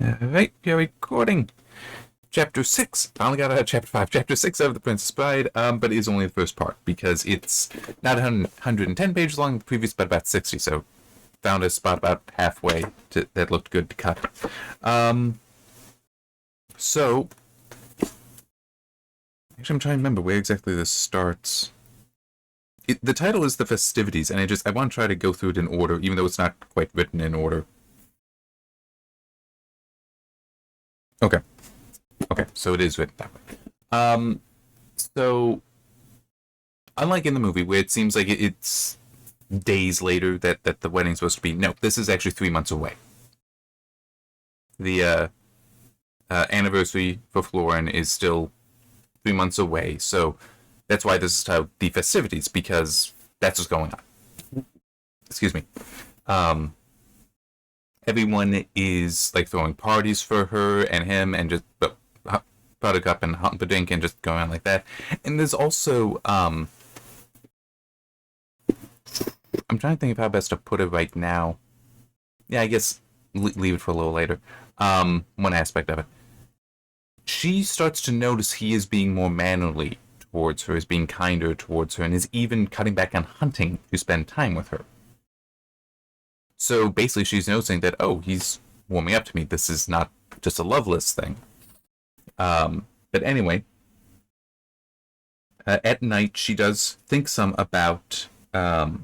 Alright, we are recording. Chapter 6. I only got out of Chapter 5. Chapter 6 of The Princess Bride, but it is only the first part because it's not 110 pages long, the previous, but about 60, so found a spot about halfway that looked good to cut. So, actually, I'm trying to remember where exactly this starts. The title is The Festivities, and I want to try to go through it in order, even though it's not quite written in order. Okay. Okay, so it is written that way. So unlike in the movie where it seems like it's days later that the wedding's supposed to be, no, this is actually 3 months away. The anniversary for Florin is still 3 months away, so that's why this is titled The Festivities, because that's what's going on. Excuse me. Everyone is like throwing parties for her and him and just Buttercup and Humperdinck and just going on like that. And there's also I'm trying to think of how best to put it right now. Yeah, I guess leave it for a little later. One aspect of it. She starts to notice he is being more mannerly towards her, is being kinder towards her, and is even cutting back on hunting to spend time with her. So basically she's noticing that, oh, he's warming up to me. This is not just a loveless thing. But anyway, at night she does think some about hang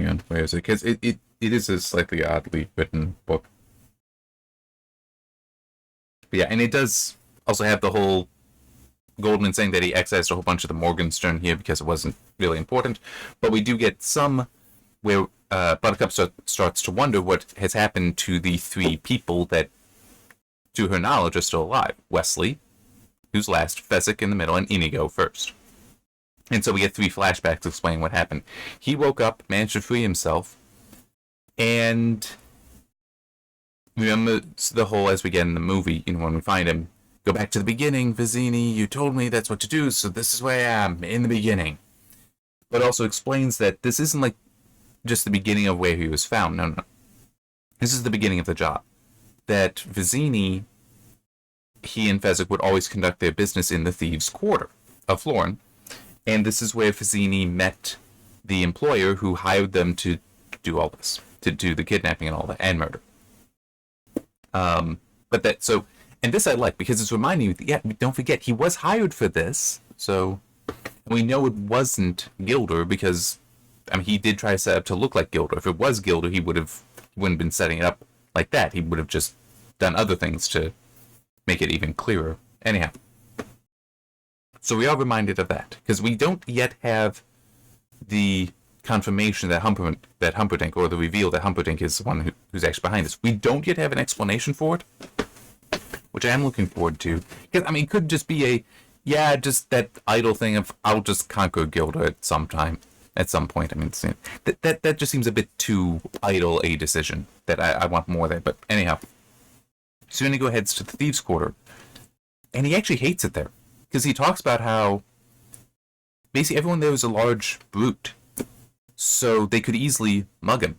on, where is it? Because it is a slightly oddly written book. But yeah, and it does also have the whole Goldman saying that he excised a whole bunch of the Morgenstern here because it wasn't really important. But we do get some where Buttercup starts to wonder what has happened to the three people that, to her knowledge, are still alive. Wesley, who's last, Fezzik in the middle, and Inigo first. And so we get 3 flashbacks explaining what happened. He woke up, managed to free himself, and remember the whole, as we get in the movie, when we find him, go back to the beginning, Vizzini, you told me that's what to do, so this is where I am, in the beginning. But also explains that this isn't like just the beginning of where he was found. No. This is the beginning of the job. That Vizzini, he and Fezzik would always conduct their business in the Thieves' Quarter of Florin. And this is where Vizzini met the employer who hired them to do all this, to do the kidnapping and all that, and murder. But that, so, and this I like because it's reminding you, yeah, don't forget, he was hired for this, so we know it wasn't Gilder because, I mean, he did try to set up to look like Gilder. If it was Gilder, he wouldn't have been setting it up like that. He would have just done other things to make it even clearer. Anyhow. So we are reminded of that, because we don't yet have the confirmation that Humperdinck, or the reveal that Humperdinck is the one who's actually behind this. We don't yet have an explanation for it, which I am looking forward to. Because, I mean, it could just be just that idle thing of, I'll just conquer Gilder at some point. I mean, that just seems a bit too idle a decision, that I want more there. But anyhow, so Inigo heads to the Thieves' Quarter, and he actually hates it there. Because he talks about how basically everyone there was a large brute, so they could easily mug him.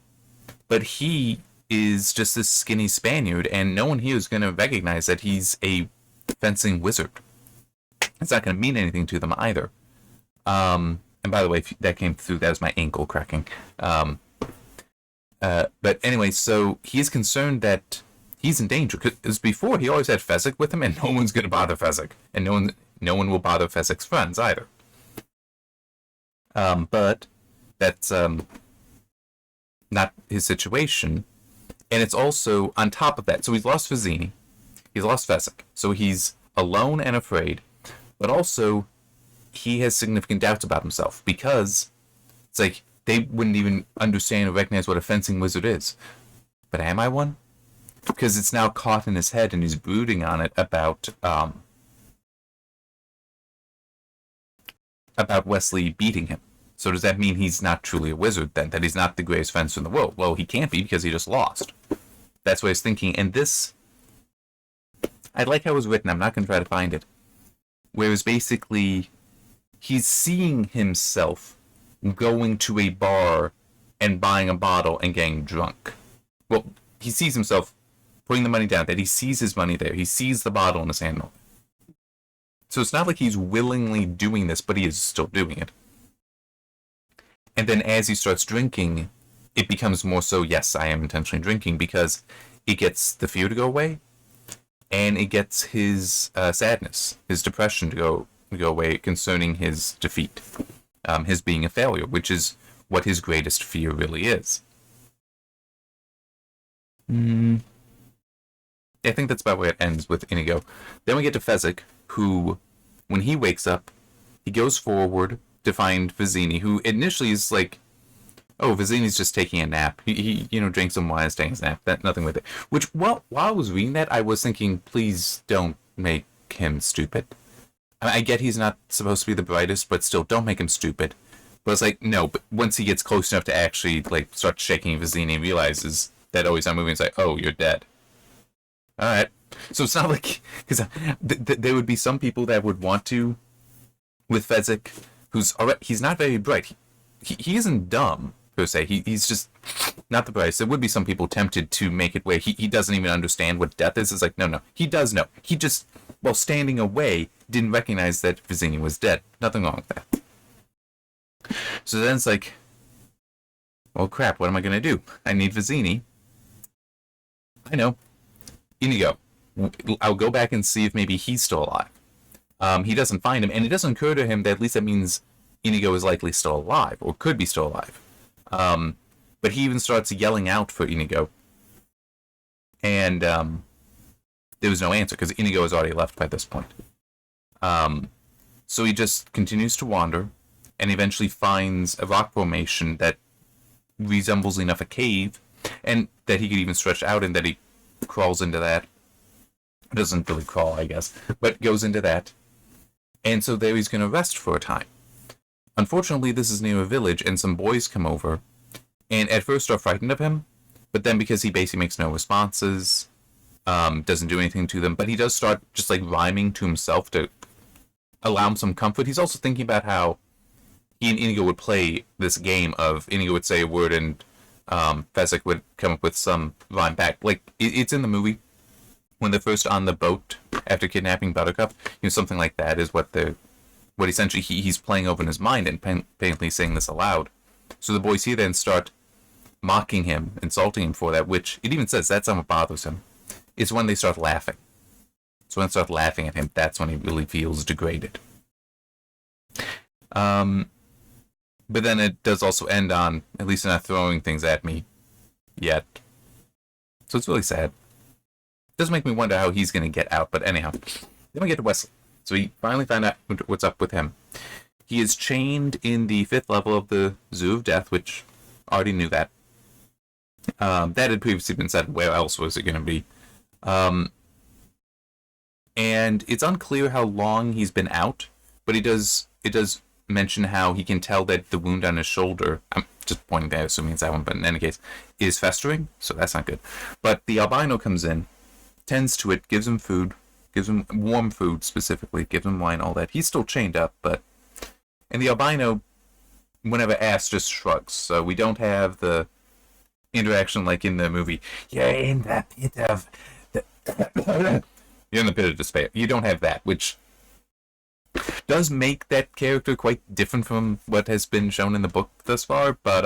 But he is just this skinny Spaniard, and no one here is going to recognize that he's a fencing wizard. It's not going to mean anything to them either. And by the way, if that came through, that was my ankle cracking. But anyway, so he is concerned that he's in danger, because before he always had Fezzik with him, and no one's going to bother Fezzik, and no one will bother Fezzik's friends either. But that's not his situation, and it's also on top of that. So he's lost Vizzini, he's lost Fezzik, so he's alone and afraid, but also he has significant doubts about himself, because it's like they wouldn't even understand or recognize what a fencing wizard is. But am I one? Because it's now caught in his head, and he's brooding on it about Wesley beating him. So does that mean he's not truly a wizard then? That he's not the greatest fencer in the world? Well, he can't be because he just lost. That's what he's thinking. And this, I like how it was written. I'm not going to try to find it. Where it's basically he's seeing himself going to a bar and buying a bottle and getting drunk. Well, he sees himself putting the money down, that he sees his money there. He sees the bottle in his hand. So it's not like he's willingly doing this, but he is still doing it. And then as he starts drinking, it becomes more so, yes, I am intentionally drinking, because it gets the fear to go away, and it gets his sadness, his depression to go away concerning his defeat, his being a failure, which is what his greatest fear really is. I think that's about where it ends with Inigo. Then we get to Fezzik, who, when he wakes up, he goes forward to find Vizzini, who initially is like, oh, Vizzini's just taking a nap. He drinks some wine and taking a nap. That, nothing with it. Which, while I was reading that, I was thinking, please don't make him stupid. I get he's not supposed to be the brightest, but still, don't make him stupid. But it's like, no, but once he gets close enough to actually, like, start shaking Vizzini and realizes that, oh, he's not moving, it's like, oh, you're dead. Alright. So it's not like, because there would be some people that would want to, with Fezzik, who's already, he's not very bright. He isn't dumb, per se. He's just not the brightest. There would be some people tempted to make it where he doesn't even understand what death is. It's like, no. He does know. He just, while standing away, didn't recognize that Vizzini was dead. Nothing wrong with that. So then it's like, well, crap, what am I going to do? I need Vizzini. I know. Inigo. I'll go back and see if maybe he's still alive. He doesn't find him, and it doesn't occur to him that at least that means Inigo is likely still alive, or could be still alive. But he even starts yelling out for Inigo. And there was no answer, because Inigo has already left by this point. So he just continues to wander, and eventually finds a rock formation that resembles enough a cave, and that he could even stretch out, and that he crawls into that. Doesn't really crawl, I guess, but goes into that. And so there he's going to rest for a time. Unfortunately, this is near a village, and some boys come over, and at first are frightened of him, but then because he basically makes no responses, doesn't do anything to them, but he does start just like rhyming to himself to allow him some comfort. He's also thinking about how he and Inigo would play this game of Inigo would say a word and Fezzik would come up with some rhyme back. Like, it's in the movie. When they're first on the boat after kidnapping Buttercup, something like that is what essentially he's playing over in his mind and painfully saying this aloud. So the boys here then start mocking him, insulting him for that, which it even says that's not what bothers him. It's when they start laughing. So when they start laughing at him, that's when he really feels degraded. But then it does also end on, at least not throwing things at me yet. So it's really sad. Does make me wonder how he's going to get out, but anyhow. Then we get to Wesley. So we finally find out what's up with him. He is chained in the 5th level of the Zoo of Death, which I already knew that. That had previously been said. Where else was it going to be? And it's unclear how long he's been out, but it does mention how he can tell that the wound on his shoulder, I'm just pointing there, assuming it's that one, but in any case, is festering, so that's not good. But the albino comes in, tends to it, gives him food, gives him warm food specifically, gives him wine, all that. He's still chained up, and the albino, whenever asked, just shrugs. So we don't have the interaction like in the movie. You're in the pit of you're in the pit of despair. You don't have that, which does make that character quite different from what has been shown in the book thus far, but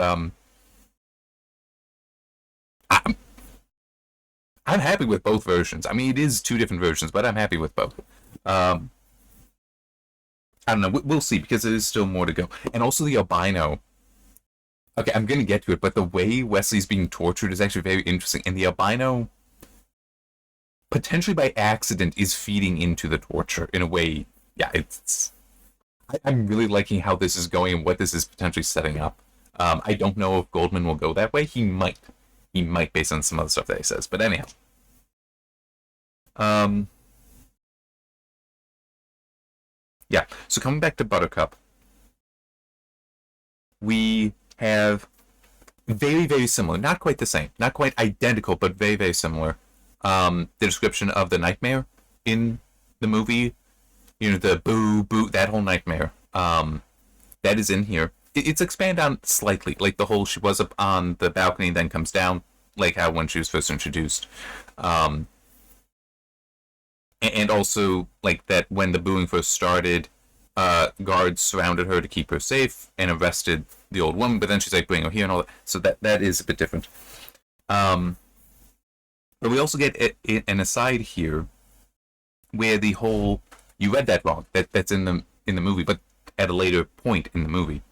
I'm happy with both versions. I mean, it is 2 different versions, but I'm happy with both. I don't know. We'll see, because there is still more to go. And also the albino. Okay, I'm going to get to it, but the way Wesley's being tortured is actually very interesting. And the albino, potentially by accident, is feeding into the torture in a way. Yeah, I'm really liking how this is going and what this is potentially setting up. I don't know if Goldman will go that way. He might. He might, based on some other stuff that he says. But anyhow. Yeah, so coming back to Buttercup, we have very, very similar, not quite the same, not quite identical, but very, very similar. The description of the nightmare in the movie, the boo, boo, that whole nightmare That is in here. It's expanded on slightly, like the whole she was up on the balcony, then comes down, like how when she was first introduced. Um, and also like that when the booing first started, guards surrounded her to keep her safe and arrested the old woman. But then she's like, "Bring her here," and all that. So that is a bit different. Um, but we also get an aside here where the whole you read that wrong. That's in the movie, but at a later point in the movie,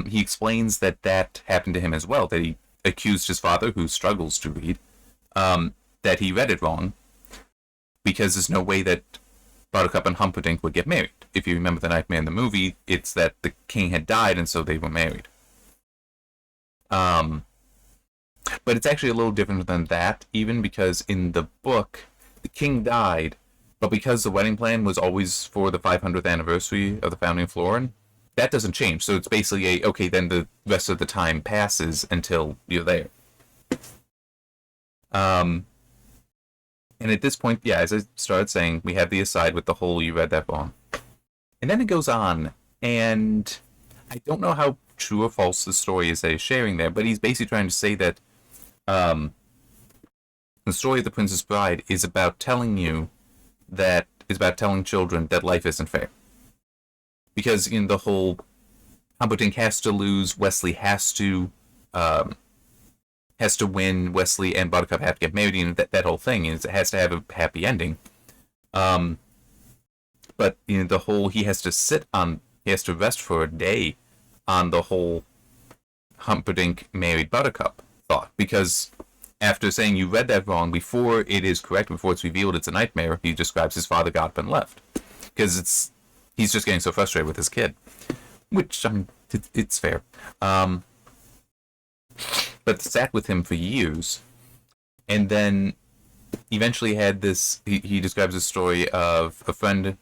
he explains that happened to him as well. That he accused his father, who struggles to read, that he read it wrong because there's no way that Buttercup and Humperdinck would get married. If you remember the Nightmare in the movie, it's that the king had died and so they were married. But it's actually a little different than that, even because in the book, the king died, but because the wedding plan was always for the 500th anniversary of the founding of Florin, that doesn't change. So it's basically okay, then the rest of the time passes until you're there. And at this point, yeah, as I started saying, we have the aside with the whole you read that wrong. And then it goes on, and I don't know how true or false the story is that he's sharing there, but he's basically trying to say that the story of the Princess Bride is about telling children that life isn't fair. Because in the whole Humperdinck has to lose, Wesley has to win, Wesley and Buttercup have to get married, and that whole thing is it has to have a happy ending. But the whole he has to rest for a day on the whole Humperdinck married Buttercup thought, because after saying you read that wrong, before it is correct, before it's revealed it's a nightmare, he describes his father got up and left because he's just getting so frustrated with his kid, which it's fair. But sat with him for years, and then eventually had this. He describes a story of a friend,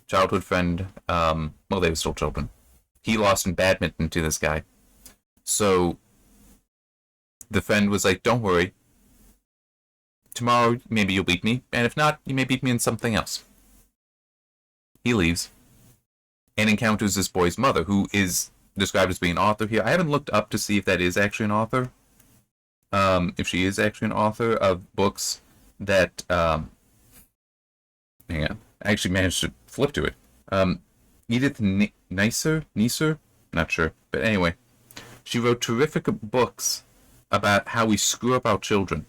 childhood friend. Well, they were still children. He lost in badminton to this guy, so the friend was like, "Don't worry. Tomorrow, maybe you'll beat me, and if not, you may beat me in something else." He leaves and encounters this boy's mother, who is described as being an author here. I haven't looked up to see if that is actually an author. If she is actually an author of books that, hang on, I actually managed to flip to it. Edith Neisser, not sure, but anyway, she wrote terrific books about how we screw up our children.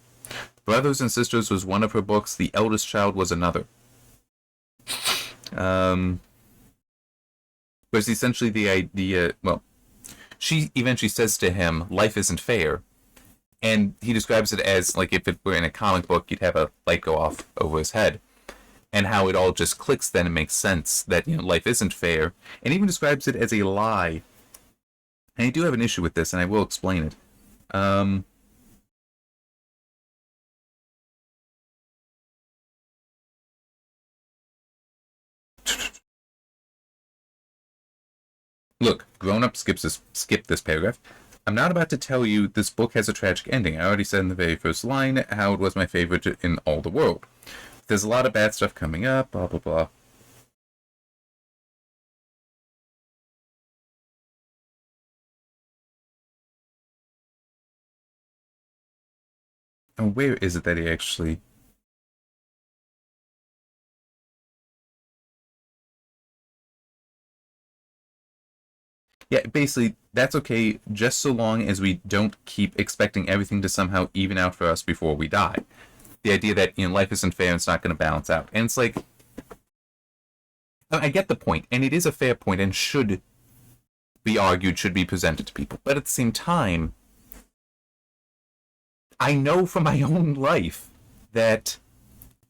Brothers and Sisters was one of her books. The Eldest Child was another. But essentially the idea, well, she eventually says to him, life isn't fair. And he describes it as, like, if it were in a comic book, you'd have a light go off over his head. And how it all just clicks then and makes sense that, life isn't fair. And even describes it as a lie. And I do have an issue with this, and I will explain it. Look, grown up skip this paragraph. I'm not about to tell you this book has a tragic ending. I already said in the very first line how it was my favorite in all the world. There's a lot of bad stuff coming up, blah, blah, blah. And where is it that he actually... Yeah, basically, that's okay just so long as we don't keep expecting everything to somehow even out for us before we die. The idea that, life isn't fair and it's not going to balance out. And it's like, I get the point, and it is a fair point and should be argued, should be presented to people. But at the same time, I know from my own life that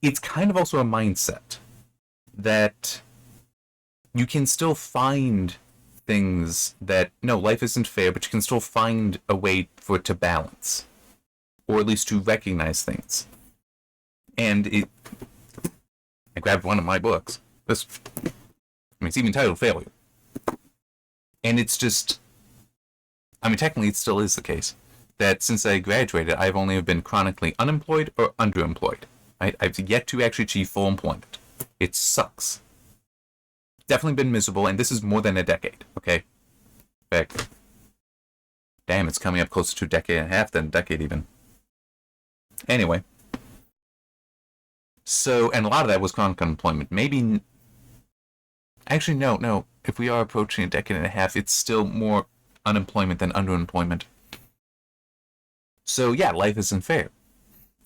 it's kind of also a mindset that you can still find things that, no, life isn't fair, but you can still find a way for it to balance, or at least to recognize things. And I grabbed one of my books. It's even titled Failure. And it's just, technically it still is the case that since I graduated, I've only been chronically unemployed or underemployed. I've yet to actually achieve full employment. It sucks. Definitely been miserable, and this is more than a decade, okay? In fact, damn, it's coming up closer to a decade and a half than a decade even. Anyway. So, and a lot of that was chronic unemployment. Maybe, actually, no. If we are approaching a decade and a half, it's still more unemployment than underemployment. So, yeah, life isn't fair.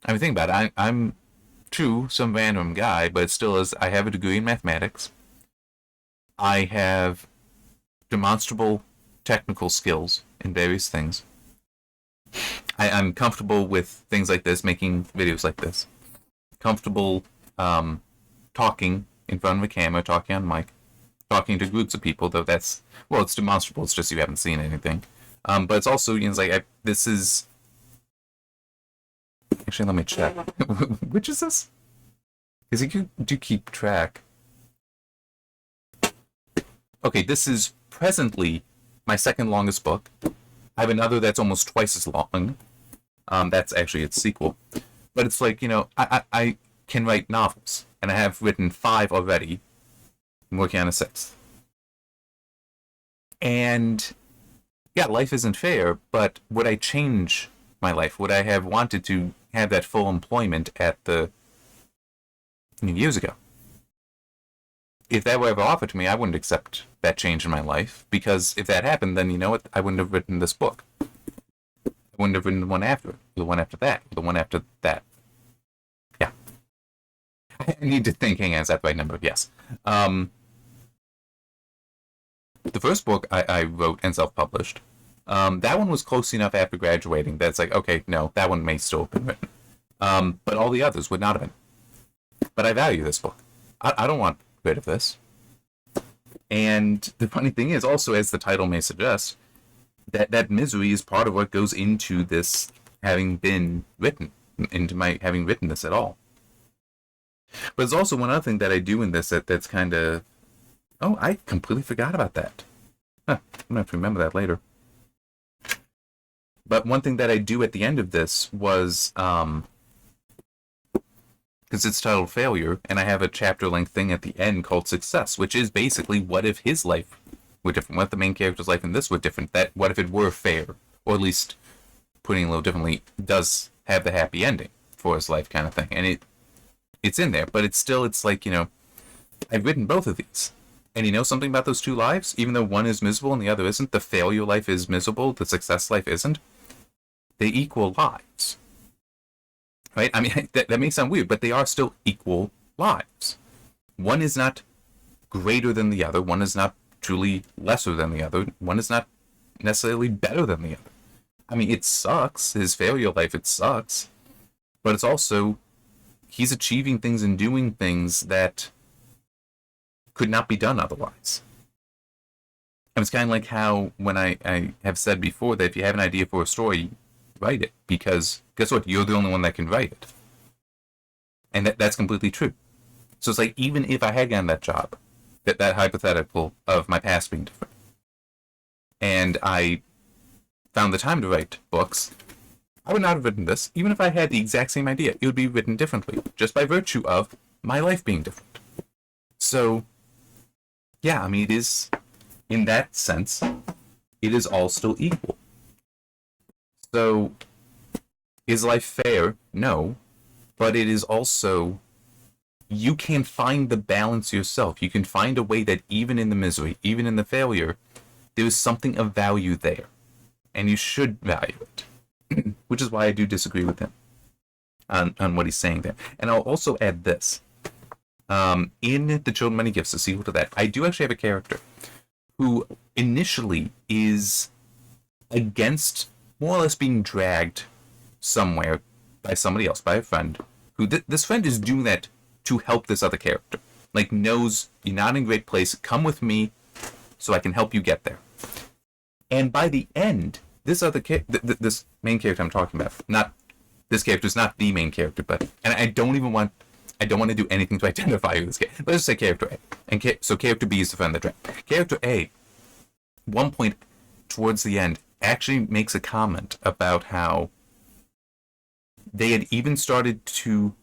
I mean, think about it. I'm true, some random guy, but it still is. I have a degree in mathematics. I have demonstrable technical skills in various things. I'm comfortable with things like this, making videos like this. Comfortable talking in front of a camera, talking on mic, talking to groups of people, though that's, well, it's demonstrable. It's just you haven't seen anything. But it's also, it's like, this is... Actually, let me check. Which is this? Because you do keep track. Okay, this is presently my second longest book. I have another that's almost twice as long. That's actually its sequel. But it's like, I can write novels. And I have written 5 already. I'm working on a 6th. And, yeah, life isn't fair, but would I change my life? Would I have wanted to have that full employment at years ago? If that were ever offered to me, I wouldn't accept that change in my life, because if that happened, then you know what? I wouldn't have written this book. I wouldn't have written the one after it, the one after that, the one after that. Yeah. I need to think, hang on, is that the right number? Yes. The first book I wrote and self-published, that one was close enough after graduating that's like, okay, no, that one may still have been written. But all the others would not have been. But I value this book. I don't want rid of this. And the funny thing is, also, as the title may suggest, that misery is part of what goes into this having been written, into my having written this at all. But there's also one other thing that I do in this that's kind of... Oh, I completely forgot about that. Huh, I'm going to have to remember that later. But one thing that I do at the end of this was... because it's titled Failure, and I have a chapter-length thing at the end called Success, which is basically what if his life were different, what if the main character's life in this were different, what if it were fair, or at least, putting it a little differently, does have the happy ending for his life kind of thing, and it's in there, but it's like, I've written both of these, and you know something about those 2 lives? Even though one is miserable and the other isn't, the failure life is miserable, the success life isn't, they equal lives. Right? I mean, that may sound weird, but they are still equal lives. One is not greater than the other. One is not truly lesser than the other. One is not necessarily better than the other. I mean, it sucks. His failure life, it sucks. But it's also, he's achieving things and doing things that could not be done otherwise. And it's kind of like how, when I have said before, that if you have an idea for a story, write it, because guess what? You're the only one that can write it. And that's completely true. So it's like, even if I had gotten that job, that hypothetical of my past being different, and I found the time to write books, I would not have written this. Even if I had the exact same idea, it would be written differently, just by virtue of my life being different. So, yeah, I mean, it is, in that sense, it is all still equal. So, is life fair? No. But it is also, you can find the balance yourself. You can find a way that even in the misery, even in the failure, there is something of value there. And you should value it. Which is why I do disagree with him on what he's saying there. And I'll also add this. In The Children Many Gifts, the sequel to that, I do actually have a character who initially is against more or less being dragged somewhere by somebody else, by a friend, who this friend is doing that to help this other character. Like, knows you're not in a great place, come with me so I can help you get there. And by the end, this other this main character I'm talking about, not this character is not the main character, but, and I don't want to do anything to identify who this character. Let's just say character A. And so character B is the friend that dragged. Character A, one point towards the end, actually makes a comment about how they had even started to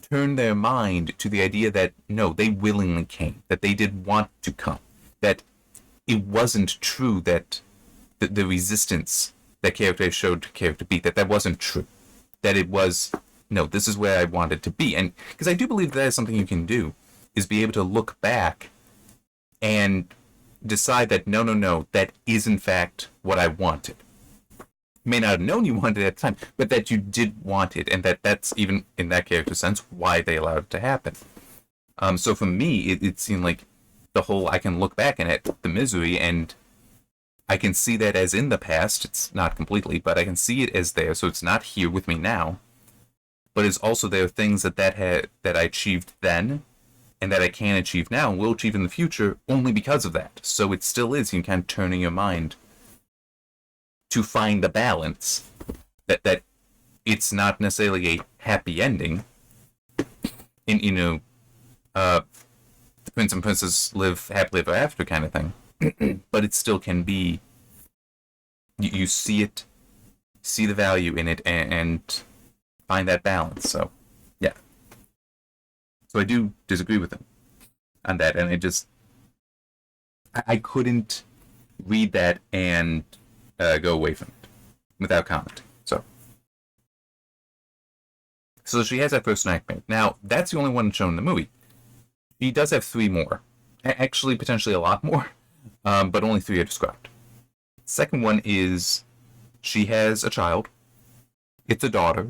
turn their mind to the idea that no, they willingly came, that they did want to come, that it wasn't true that the resistance that character A showed to character B, that wasn't true, that it was, no, this is where I wanted to be. And because I do believe that is something you can do, is be able to look back and decide that no, that is in fact what I wanted. You may not have known you wanted it at the time, but that you did want it, and that's even in that character sense why they allowed it to happen. So for me, it seemed like the whole, I can look back and at the misery, and I can see that as in the past. It's not completely, but I can see it as there, so it's not here with me now. But it's also there are things that I achieved then, and that I can achieve now, and will achieve in the future only because of that. So it still is, you kind of turning your mind to find the balance, that it's not necessarily a happy ending. In the prince and princess live happily ever after kind of thing, but it still can be. You see it, see the value in it, and find that balance. So, yeah. So I do disagree with him on that, and I couldn't read that and go away from it without commenting. So she has that first nightmare. Now, that's the only one shown in the movie. She does have 3 more. Actually, potentially a lot more, but only 3 are described. Second one is she has a child. It's a daughter,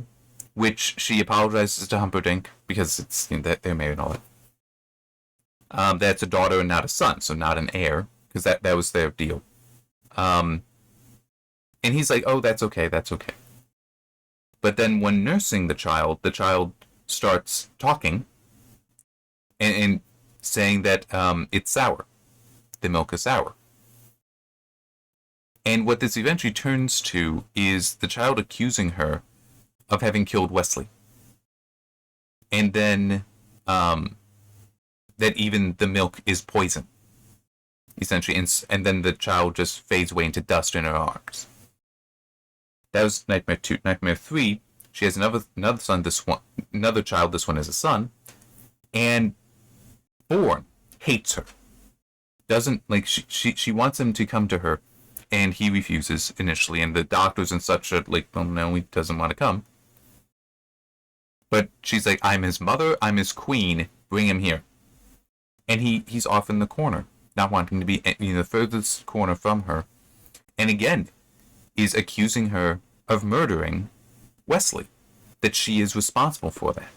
which she apologizes to Humperdinck because it's they're married and all that. That's a daughter and not a son, so not an heir, because that was their deal. And he's like, oh, that's okay. But then when nursing the child starts talking and saying that it's sour. The milk is sour. And what this eventually turns to is the child accusing her of having killed Wesley. And then that even the milk is poison, essentially. And then the child just fades away into dust in her arms. That was Nightmare 2. Nightmare 3, she has another son, another child, this one is a son, and Bourne hates her. Doesn't, like, she wants him to come to her, and he refuses initially, and the doctors and such are like, well, no, he doesn't want to come. But she's like, I'm his mother, I'm his queen, bring him here. And he's off in the corner, not wanting to be in the furthest corner from her. And again, is accusing her of murdering Wesley, that she is responsible for that.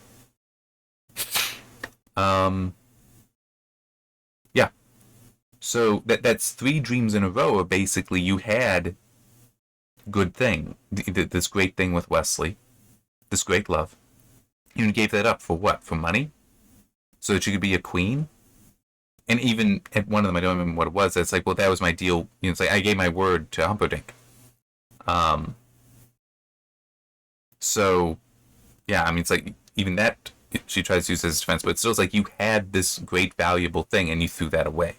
Yeah. So that's 3 dreams in a row of basically you had good thing, this great thing with Wesley, this great love. You gave that up for what? For money? So that you could be a queen? And even at one of them, I don't remember what it was, it's like, well, that was my deal. It's like, I gave my word to Humperdinck. So, yeah, I mean, it's like, even that, she tries to use as defense, but it's still like, you had this great, valuable thing, and you threw that away.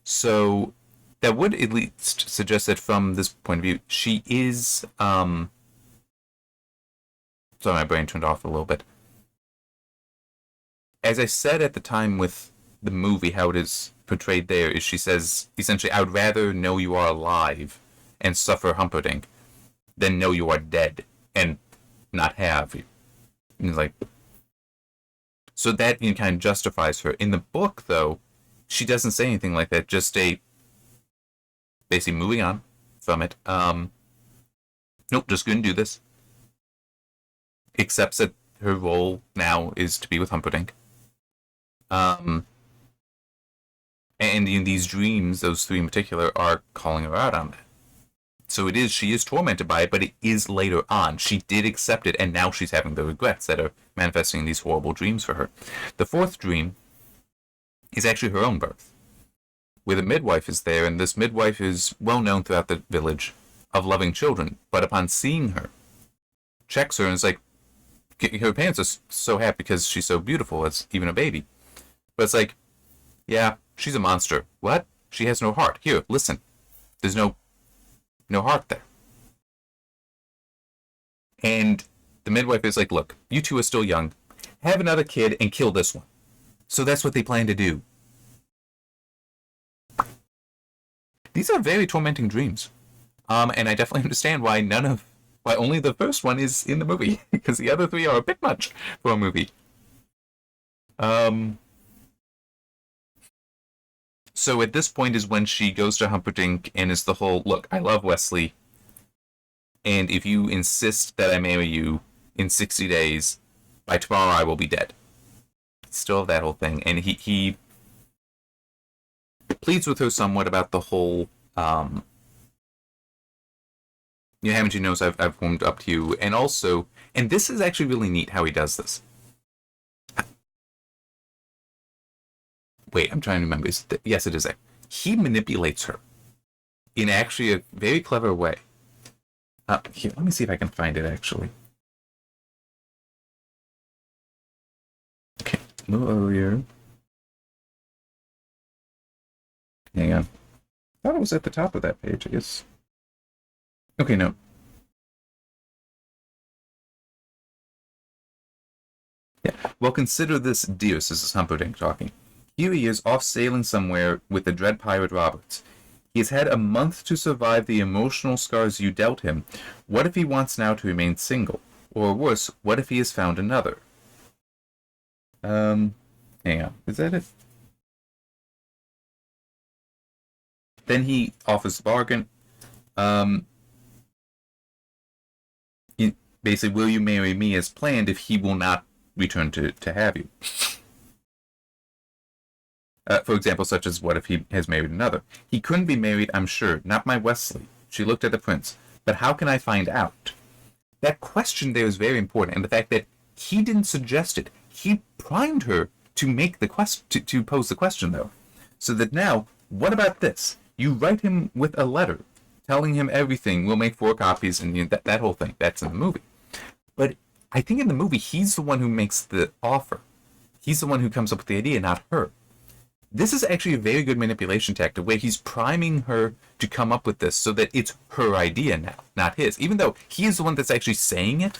So, that would at least suggest that from this point of view, she is, sorry, my brain turned off a little bit. As I said at the time with the movie, how it is portrayed there, is she says, essentially, I would rather know you are alive and suffer Humperdinck than know you are dead and not have you. And like, so that kind of justifies her. In the book, though, she doesn't say anything like that. Just basically moving on from it. Nope, just gonna do this. Accepts that her role now is to be with Humperdinck. And in these dreams, those 3 in particular are calling her out on that. So she is tormented by it, but it is later on. She did accept it, and now she's having the regrets that are manifesting in these horrible dreams for her. The 4th dream is actually her own birth, where the midwife is there, and this midwife is well known throughout the village of loving children, but upon seeing her, checks her and is like, her parents are so happy because she's so beautiful as even a baby. But it's like, yeah, she's a monster. What? She has no heart. Here, listen. There's no heart there. And the midwife is like, look, you two are still young. Have another kid and kill this one. So that's what they plan to do. These are very tormenting dreams. And I definitely understand why only the first one is in the movie, because the other three are a bit much for a movie. So at this point is when she goes to Humperdinck and is the whole, look, I love Wesley, and if you insist that I marry you in 60 days, by tomorrow I will be dead. Still that whole thing. And he pleads with her somewhat about the whole, haven't you noticed I've warmed up to you? And also, and this is actually really neat how he does this. Wait, I'm trying to remember. Yes, it is. He manipulates her in actually a very clever way. Here, let me see if I can find it, actually. Okay, a little earlier. Hang on. I thought it was at the top of that page, I guess. Okay, no. Yeah. Well, consider this, dears. This is Humperdinck talking. Here he is off sailing somewhere with the dread pirate Roberts. He has had a month to survive the emotional scars you dealt him. What if he wants now to remain single? Or worse, what if he has found another? Hang on. Is that it? Then he offers the bargain. Basically, will you marry me as planned if he will not return to have you? For example, such as what if he has married another? He couldn't be married, I'm sure. Not my Wesley. She looked at the prince. But how can I find out? That question there is very important, and the fact that he didn't suggest it. He primed her to make the to pose the question, though. So that now, what about this? You write him with a letter, telling him everything. We'll make 4 copies, and that whole thing. That's in the movie. But I think in the movie, he's the one who makes the offer. He's the one who comes up with the idea, not her. This is actually a very good manipulation tactic where he's priming her to come up with this so that it's her idea now, not his. Even though he is the one that's actually saying it,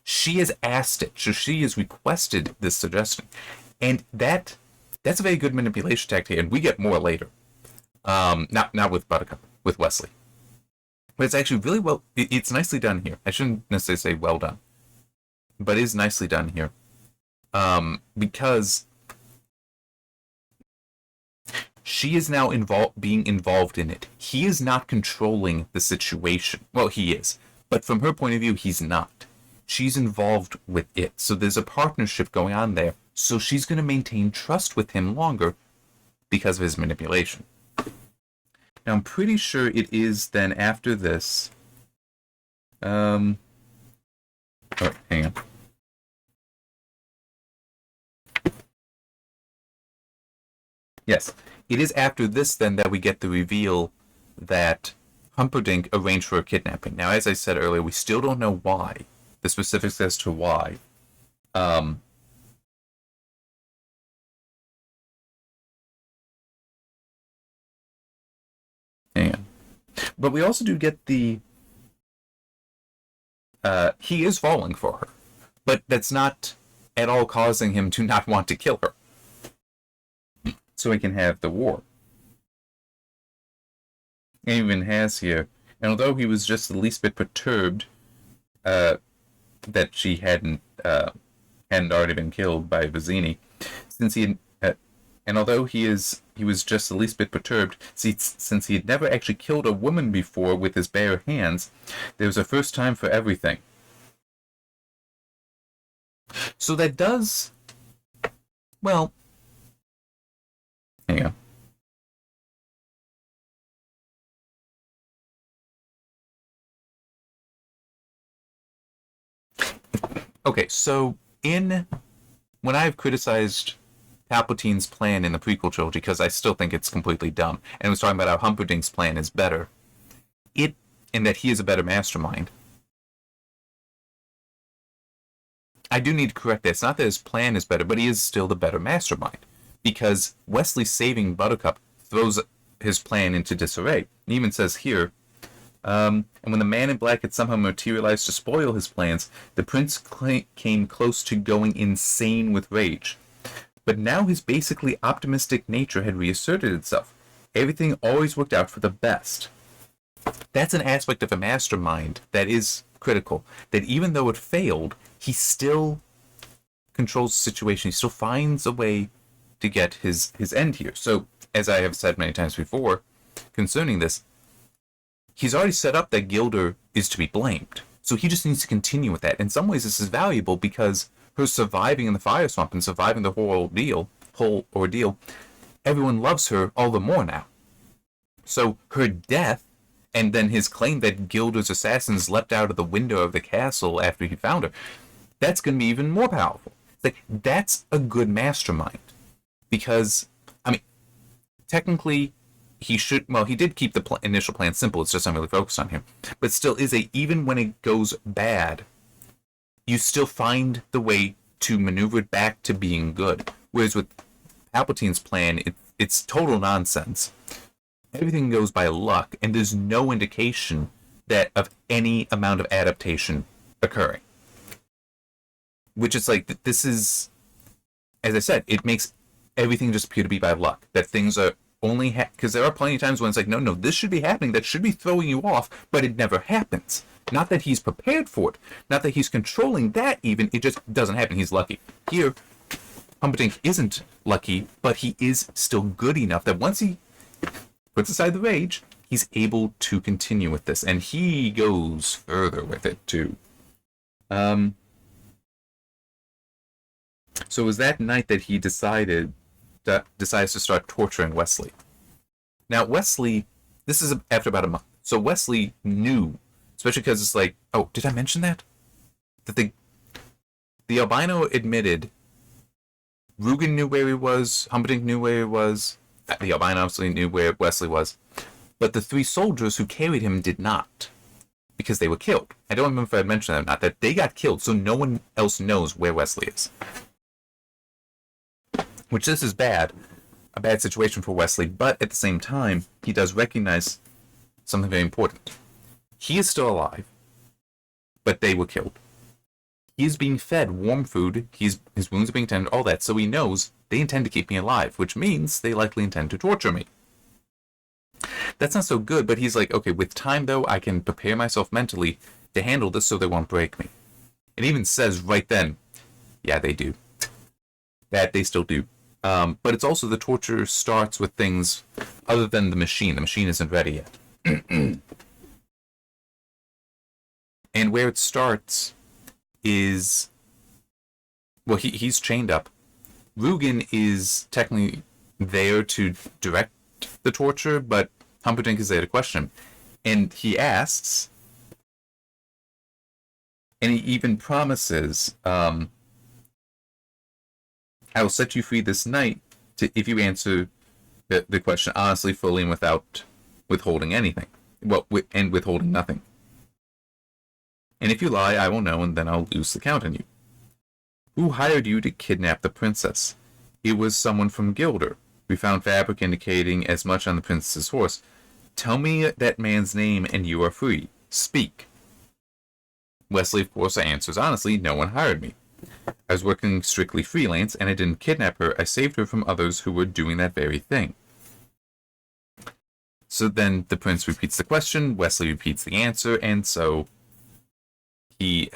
she has asked it. So she has requested this suggestion. And that's a very good manipulation tactic, and we get more later. Not with Buttercup, with Wesley. But it's actually really well, it's nicely done here. I shouldn't necessarily say well done. But it is nicely done here. Because she is now being involved in it. He is not controlling the situation. Well, he is. But from her point of view, he's not. She's involved with it. So there's a partnership going on there. So she's going to maintain trust with him longer because of his manipulation. Now, I'm pretty sure it is then after this. Oh, hang on. Yes. It is after this, then, that we get the reveal that Humperdinck arranged for a kidnapping. Now, as I said earlier, we still don't know why. The specifics as to why. Hang on. But we also do get the... he is falling for her. But that's not at all causing him to not want to kill her. So he can have the war. And even has here, and although he was just the least bit perturbed that she hadn't already been killed by Vizzini, since he had, and although he was just the least bit perturbed, since he had never actually killed a woman before with his bare hands, there was a first time for everything. So that does, well. Hang on. Okay, so when I've criticized Palpatine's plan in the prequel trilogy, because I still think it's completely dumb, and was talking about how Humperdinck's plan is better, and that he is a better mastermind, I do need to correct that. It's not that his plan is better, but he is still the better mastermind. Because Wesley saving Buttercup throws his plan into disarray. He even says here, And when the man in black had somehow materialized to spoil his plans, the prince came close to going insane with rage. But now his basically optimistic nature had reasserted itself. Everything always worked out for the best. That's an aspect of a mastermind that is critical. That even though it failed, he still controls the situation. He still finds a way to get his end here. So, as I have said many times before concerning this, he's already set up that Gilder is to be blamed. So he just needs to continue with that. In some ways, this is valuable because her surviving in the fire swamp and surviving the whole ordeal, everyone loves her all the more now. So her death, and then his claim that Gilder's assassins leapt out of the window of the castle after he found her, that's going to be even more powerful. Like, that's a good mastermind. Because, I mean, technically, he did keep the initial plan simple, it's just not really focused on him. But still, even when it goes bad, you still find the way to maneuver it back to being good. Whereas with Palpatine's plan, it's total nonsense. Everything goes by luck, and there's no indication of any amount of adaptation occurring. Which is like, this is, as I said, it makes everything just appear to be by luck. That things are only because there are plenty of times when it's like, no, this should be happening, that should be throwing you off, but it never happens. Not that he's prepared for it, not that he's controlling that even, it just doesn't happen. He's lucky. Here, Humperdinck isn't lucky, but he is still good enough that once he puts aside the rage, he's able to continue with this, and he goes further with it too. So it was that night that he decides to start torturing Wesley. Now Wesley, this is after about a month, so Wesley knew, especially because it's like, oh, did I mention that the albino admitted Rugen knew where he was, Humperdinck knew where he was, the albino obviously knew where Wesley was, but the 3 soldiers who carried him did not, because they were killed. I don't remember if I mentioned that or not, that they got killed, so no one else knows where Wesley is. Which, this is bad, a bad situation for Wesley, but at the same time, he does recognize something very important. He is still alive, but they were killed. He is being fed warm food, his wounds are being tended, all that, so he knows they intend to keep me alive, which means they likely intend to torture me. That's not so good, but he's like, okay, with time though, I can prepare myself mentally to handle this so they won't break me. It even says right then, yeah, they do. That they still do. But it's also the torture starts with things other than the machine. The machine isn't ready yet. And where it starts is, well, he's chained up. Rugen is technically there to direct the torture, but Humperdinck is there to question him. And he asks, and he even promises, I will set you free this night if you answer the question honestly, fully, and without withholding anything. Well, and withholding nothing. And if you lie, I will know, and then I'll lose the count on you. Who hired you to kidnap the princess? It was someone from Gilder. We found fabric indicating as much on the princess's horse. Tell me that man's name, and you are free. Speak. Wesley, of course, answers honestly, no one hired me. I was working strictly freelance, and I didn't kidnap her. I saved her from others who were doing that very thing. So then the prince repeats the question, Wesley repeats the answer, and so he,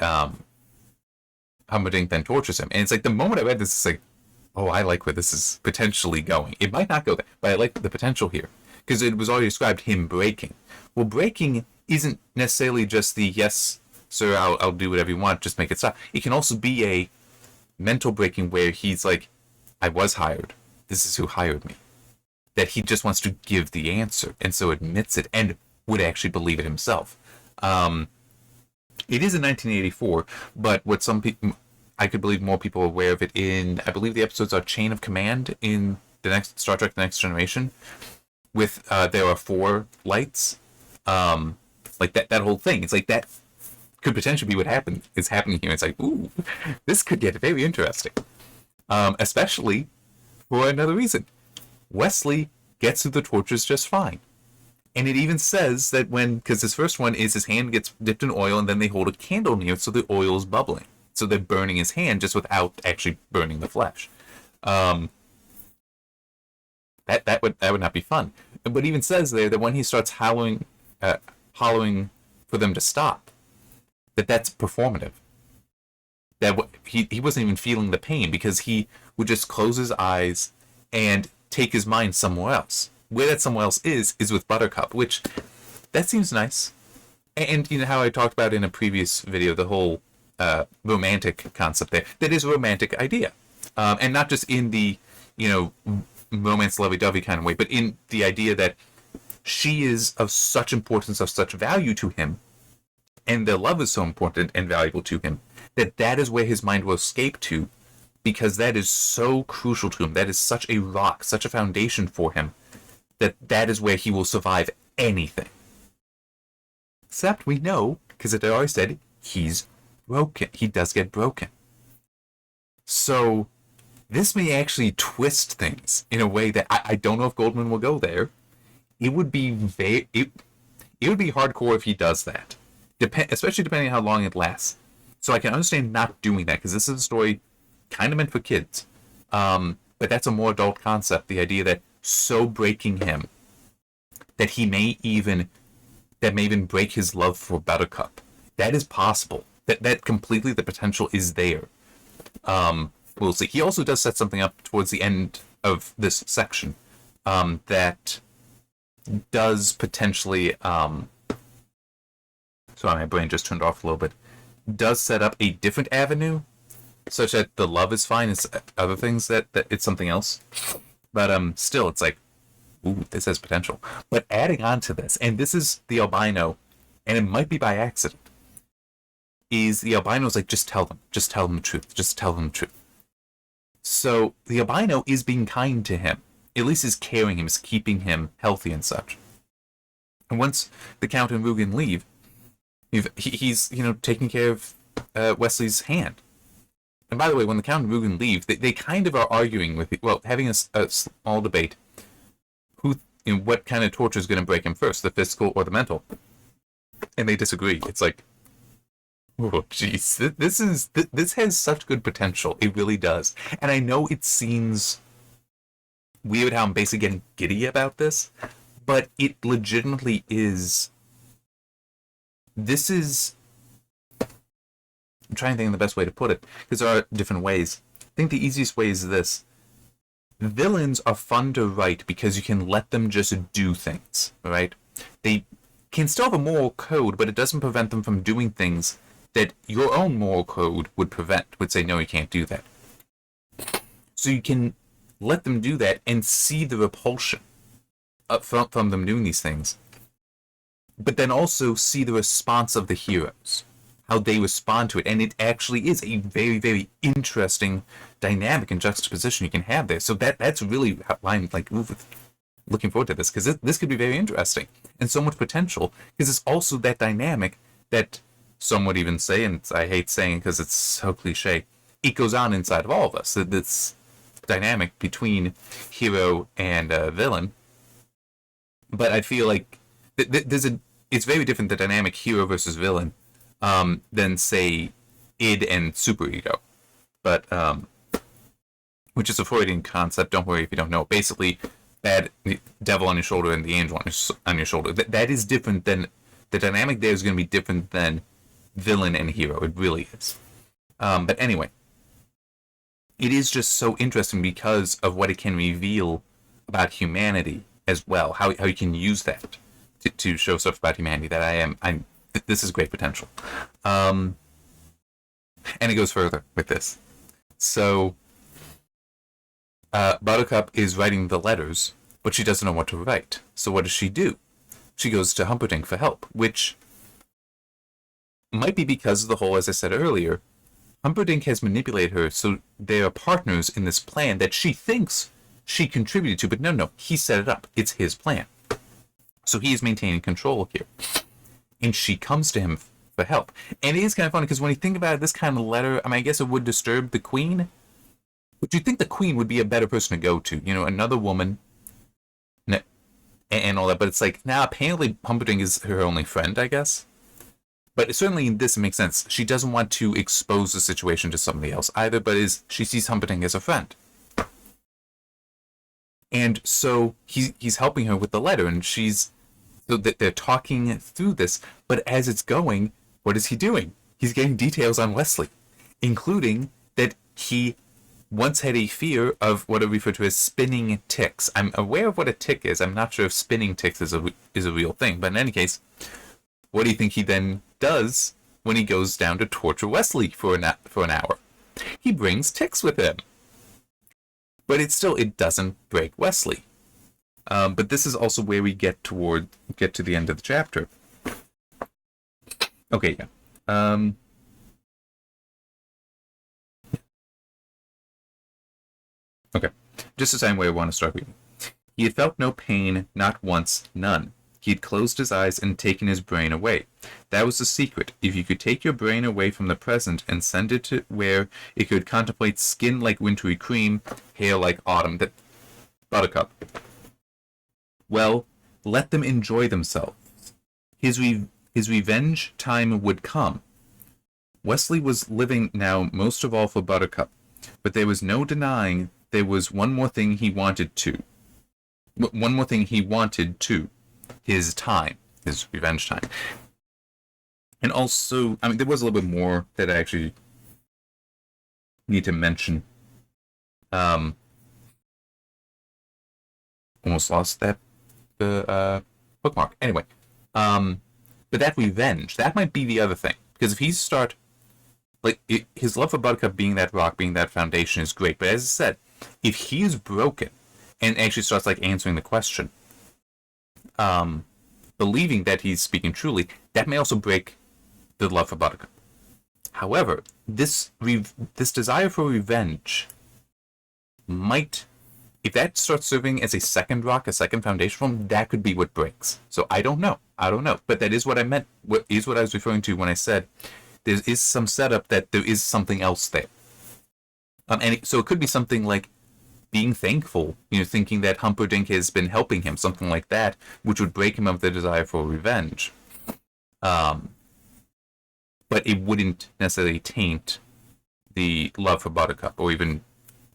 Humperdinck then tortures him. And it's like, the moment I read this, it's like, oh, I like where this is potentially going. It might not go there, but I like the potential here. Because it was already described him breaking. Well, breaking isn't necessarily just the, yes, sir, I'll do whatever you want, just make it stop. It can also be a mental breaking where he's like, I was hired. This is who hired me. That he just wants to give the answer, and so admits it, and would actually believe it himself. It is in 1984, but what some people, I could believe more people are aware of it in, I believe the episodes are Chain of Command in the next Star Trek The Next Generation, with, there are 4 lights, like that whole thing. It's like, that could potentially be what is happening here. It's like, ooh, this could get very interesting. Especially for another reason. Wesley gets through the tortures just fine. And it even says that because this first one is his hand gets dipped in oil and then they hold a candle near it so the oil is bubbling. So they're burning his hand just without actually burning the flesh. That would not be fun. But it even says there that when he starts hollowing for them to stop, that's performative. That he wasn't even feeling the pain because he would just close his eyes and take his mind somewhere else. Where that somewhere else is with Buttercup, which that seems nice. And you know how I talked about in a previous video the whole romantic concept there. That is a romantic idea, and not just in the romance lovey-dovey kind of way, but in the idea that she is of such importance, of such value to him, and their love is so important and valuable to him that is where his mind will escape to, because that is so crucial to him. That is such a rock, such a foundation for him, that is where he will survive anything. Except we know, because it always said, he's broken. He does get broken. So this may actually twist things in a way that I don't know if Goldman will go there. It would be it would be hardcore if he does that, especially depending on how long it lasts. So I can understand not doing that, because this is a story kind of meant for kids. But that's a more adult concept. The idea that so breaking him that may even break his love for Buttercup. That is possible. That completely, the potential is there. We'll see. He also does set something up towards the end of this section that does potentially. Sorry, my brain just turned off a little bit. Does set up a different avenue, such that the love is fine. It's other things that it's something else. But still, it's like, ooh, this has potential. But adding on to this, and this is the albino, and it might be by accident, is the albino's like, just tell them the truth. Just tell them the truth. So the albino is being kind to him. At least is caring him, is keeping him healthy and such. And once the Count and Rugen leave, he's taking care of Wesley's hand. And by the way, when the Count and Rugen leave, they kind of are arguing with, having a small debate. What kind of torture is going to break him first, the physical or the mental? And they disagree. It's like, oh, jeez, this has such good potential. It really does. And I know it seems weird how I'm basically getting giddy about this, but it legitimately is. This is. I'm trying to think of the best way to put it, because there are different ways. I think the easiest way is this. Villains are fun to write because you can let them just do things, right? They can still have a moral code, but it doesn't prevent them from doing things that your own moral code would say, no, you can't do that. So you can let them do that and see the repulsion from them doing these things, but then also see the response of the heroes, how they respond to it. And it actually is a very, very interesting dynamic and juxtaposition you can have there. So that's really why I'm like, looking forward to this, because this could be very interesting and so much potential, because it's also that dynamic that some would even say, and I hate saying because it's so cliche, it goes on inside of all of us. This dynamic between hero and villain. But I feel like it's very different, the dynamic hero versus villain, than say id and superego. But which is a Freudian concept. Don't worry if you don't know. Basically, bad devil on your shoulder and the angel on your shoulder. That is different than the dynamic. There is going to be different than villain and hero. It really is. But anyway, it is just so interesting because of what it can reveal about humanity as well. How you can use that to show stuff about humanity that this is great potential. And it goes further with this. So Buttercup is writing the letters, but she doesn't know what to write. So what does she do? She goes to Humperdinck for help, which might be because of the whole, as I said earlier, Humperdinck has manipulated her so they are partners in this plan that she thinks she contributed to, but no, he set it up. It's his plan. So he is maintaining control here. And she comes to him for help. And it is kind of funny because when you think about it, this kind of letter, I guess it would disturb the queen. But you'd think the queen would be a better person to go to. Another woman. and all that. But it's like, now apparently Humperdinck is her only friend, I guess. But certainly in this, it makes sense. She doesn't want to expose the situation to somebody else either, but she sees Humperdinck as a friend. And so he's helping her with the letter, and so that they're talking through this. But as it's going, what is he doing? He's getting details on Wesley, including that he once had a fear of what are referred to as spinning ticks. I'm aware of what a tick is. I'm not sure if spinning ticks is a real thing. But in any case, what do you think he then does when he goes down to torture Wesley for an hour? He brings ticks with him. But it doesn't break Wesley. But this is also where we get to the end of the chapter. Okay, yeah. Okay, just the same way I want to start reading. He had felt no pain, not once, none. He had closed his eyes and taken his brain away. That was the secret. If you could take your brain away from the present and send it to where it could contemplate skin like wintry cream, hair like autumn buttercup, well, let them enjoy themselves. His revenge time would come. Wesley was living now most of all for Buttercup, but there was no denying there was one more thing he wanted to. His time. His revenge time. And also, I mean, there was a little bit more that I actually need to mention. Almost lost that bookmark. Anyway, but that revenge, that might be the other thing. Because if he's his love for Buttercup being that rock, being that foundation is great. But as I said, if he is broken and actually starts answering the question, believing that he's speaking truly, that may also break the love for Buttercup. However, this desire for revenge might, if that starts serving as a second rock, a second foundation for him, that could be what breaks. So I don't know. But that is what I meant. What I was referring to when I said there is some setup that there is something else there. So it could be something like being thankful, thinking that Humperdinck has been helping him, something like that, which would break him of the desire for revenge. But it wouldn't necessarily taint the love for Buttercup or even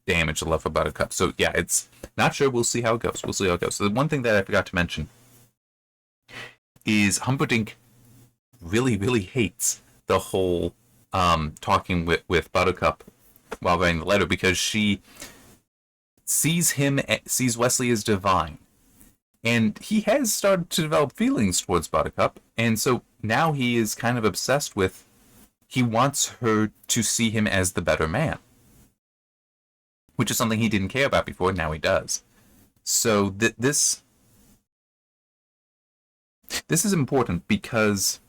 damage the love for Buttercup. So yeah, it's not sure. We'll see how it goes. So the one thing that I forgot to mention is Humperdinck really, really hates the whole talking with Buttercup while writing the letter, because she sees Wesley as divine, and he has started to develop feelings towards Buttercup, and so now he is kind of obsessed with, he wants her to see him as the better man, which is something he didn't care about before. Now he does. So this is important, because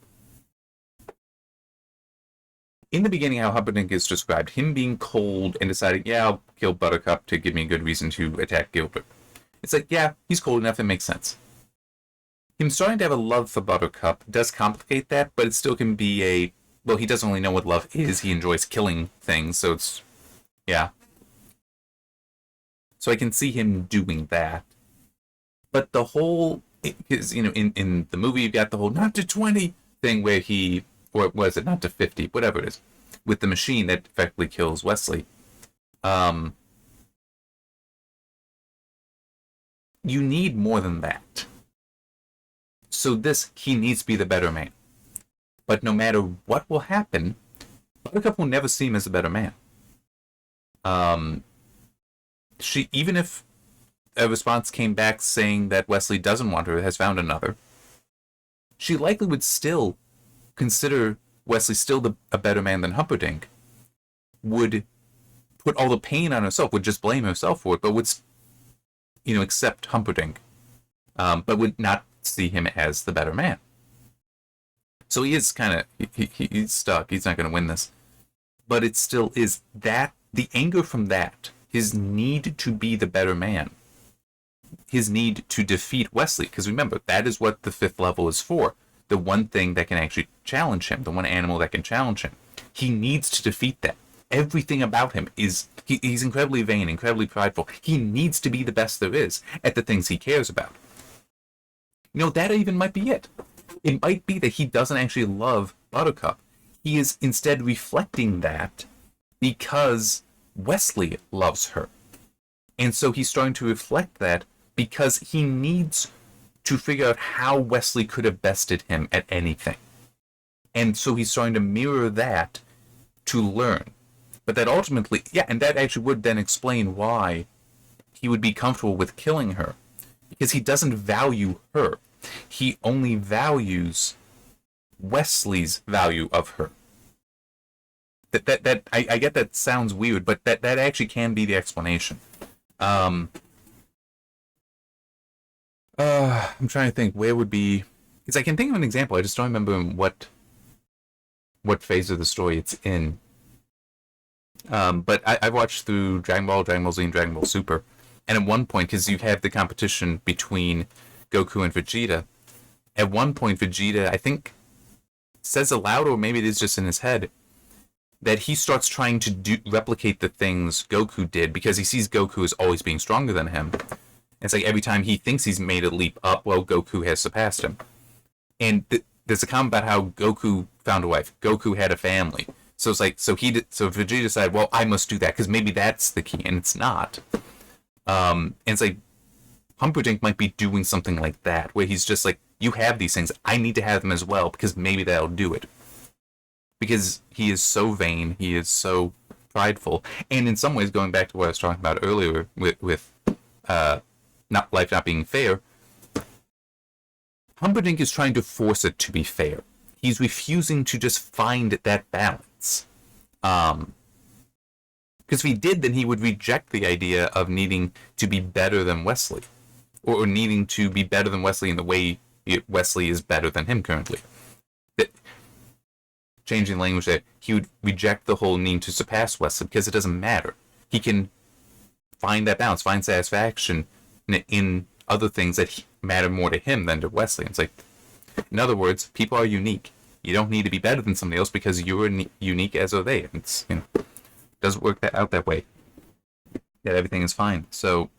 in the beginning, how Humperdinck is described, him being cold and deciding, yeah, I'll kill Buttercup to give me a good reason to attack Gilbert. It's like, yeah, he's cold enough, it makes sense. Him starting to have a love for Buttercup does complicate that, but it still can be well, he doesn't really know what love is. He enjoys killing things, so it's, yeah. So I can see him doing that. But the whole, because, in the movie, you've got the whole not to 20 thing where or was it not to 50, whatever it is, with the machine that effectively kills Wesley. You need more than that. So he needs to be the better man. But no matter what will happen, Buttercup will never see him as a better man. Even if a response came back saying that Wesley doesn't want her, has found another, she likely would still consider Wesley still a better man than Humperdinck, would put all the pain on herself, would just blame herself for it, but would, accept Humperdinck, but would not see him as the better man. So he is kind of, he's stuck. He's not going to win this. But it still is that, the anger from that, his need to be the better man, his need to defeat Wesley, because remember, that is what the fifth level is for. The one thing that can actually challenge him, the one animal that can challenge him. He needs to defeat that. Everything about him is, he's incredibly vain, incredibly prideful. He needs to be the best there is at the things he cares about. That even might be it. It might be that he doesn't actually love Buttercup. He is instead reflecting that because Wesley loves her. And so he's starting to reflect that because he needs to figure out how Wesley could have bested him at anything. And so he's starting to mirror that to learn. But that ultimately, and that actually would then explain why he would be comfortable with killing her. Because he doesn't value her. He only values Wesley's value of her. I get that sounds weird, but that actually can be the explanation. I'm trying to think where would be, because I can think of an example. I just don't remember what phase of the story it's in. But I've watched through Dragon Ball, Dragon Ball Z, and Dragon Ball Super, and at one point, because you have the competition between Goku and Vegeta, at one point Vegeta, I think, says aloud, or maybe it is just in his head, that he starts trying to replicate the things Goku did because he sees Goku as always being stronger than him. It's like every time he thinks he's made a leap up, well, Goku has surpassed him. And there's a comment about how Goku found a wife. Goku had a family. So it's like, so Vegeta decided, well, I must do that because maybe that's the key, and it's not. And it's like Humperdinck might be doing something like that, where he's just like, you have these things, I need to have them as well because maybe that'll do it. Because he is so vain, he is so prideful, and in some ways, going back to what I was talking about earlier with life not being fair, Humperdinck is trying to force it to be fair. He's refusing to just find that balance. Because if he did, then he would reject the idea of needing to be better than Wesley, or needing to be better than Wesley in the way Wesley is better than him currently. Changing language there, he would reject the whole need to surpass Wesley because it doesn't matter. He can find that balance, find satisfaction in other things that matter more to him than to Wesley. It's like, in other words, people are unique. You don't need to be better than somebody else because you're unique as are they. It's, doesn't work out that way. That everything is fine. So,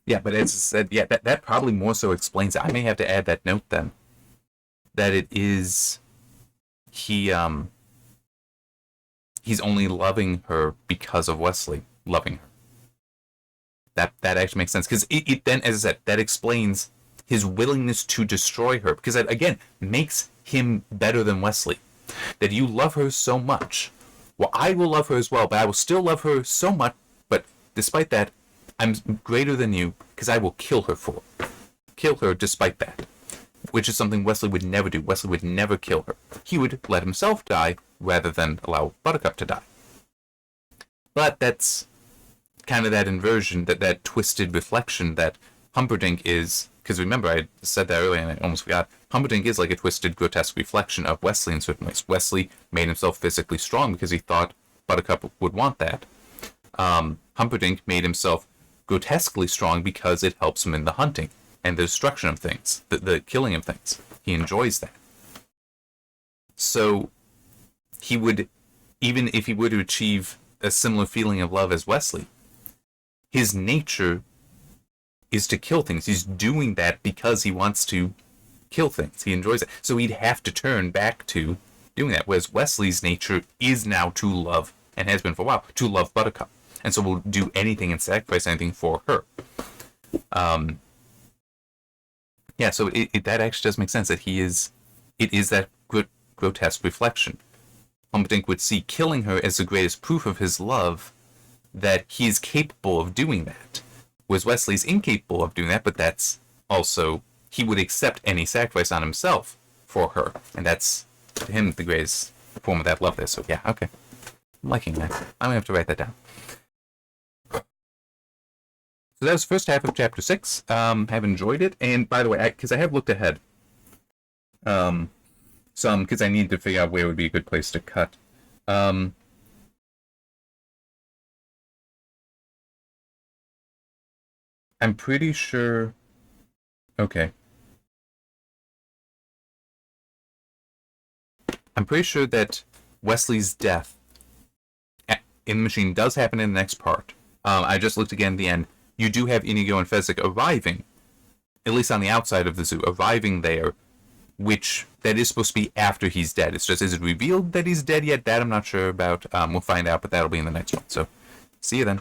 yeah, but as I said, that probably more so explains it. I may have to add that note then. That it is, he's only loving her because of Wesley loving her. That actually makes sense. Because it then, as I said, that explains his willingness to destroy her. Because that, again, makes him better than Wesley. That you love her so much. Well, I will love her as well, but I will still love her so much. But despite that, I'm greater than you because I will kill her for it. Kill her despite that. Which is something Wesley would never do. Wesley would never kill her. He would let himself die rather than allow Buttercup to die. But that's kind of that inversion, that twisted reflection that Humperdinck is. Because remember, I said that earlier and I almost forgot. Humperdinck is like a twisted, grotesque reflection of Wesley in certain ways. Wesley made himself physically strong because he thought Buttercup would want that. Humperdinck made himself grotesquely strong because it helps him in the hunting and the destruction of things, the killing of things. He enjoys that. So he would, even if he were to achieve a similar feeling of love as Wesley, his nature is to kill things. He's doing that because he wants to kill things. He enjoys it. So he'd have to turn back to doing that. Whereas Wesley's nature is now to love, and has been for a while, to love Buttercup. And so will do anything and sacrifice anything for her. Yeah, so that actually does make sense, that it is that grotesque reflection. Humperdinck would see killing her as the greatest proof of his love, that he is capable of doing that. Whereas Wesley's incapable of doing that, but that's also, he would accept any sacrifice on himself for her. And that's, to him, the greatest form of that love there. So yeah, okay. I'm liking that. I'm going to have to write that down. So that was the first half of chapter 6. Have enjoyed it. And by the way, because I have looked ahead, some, because I need to figure out where would be a good place to cut. I'm pretty sure. Okay. I'm pretty sure that Wesley's death in the machine does happen in the next part. I just looked again at the end. You do have Inigo and Fezzik arriving, at least on the outside of the zoo, arriving there, which that is supposed to be after he's dead. It's just, is it revealed that he's dead yet? That I'm not sure about. We'll find out, but that'll be in the next one. So, see you then.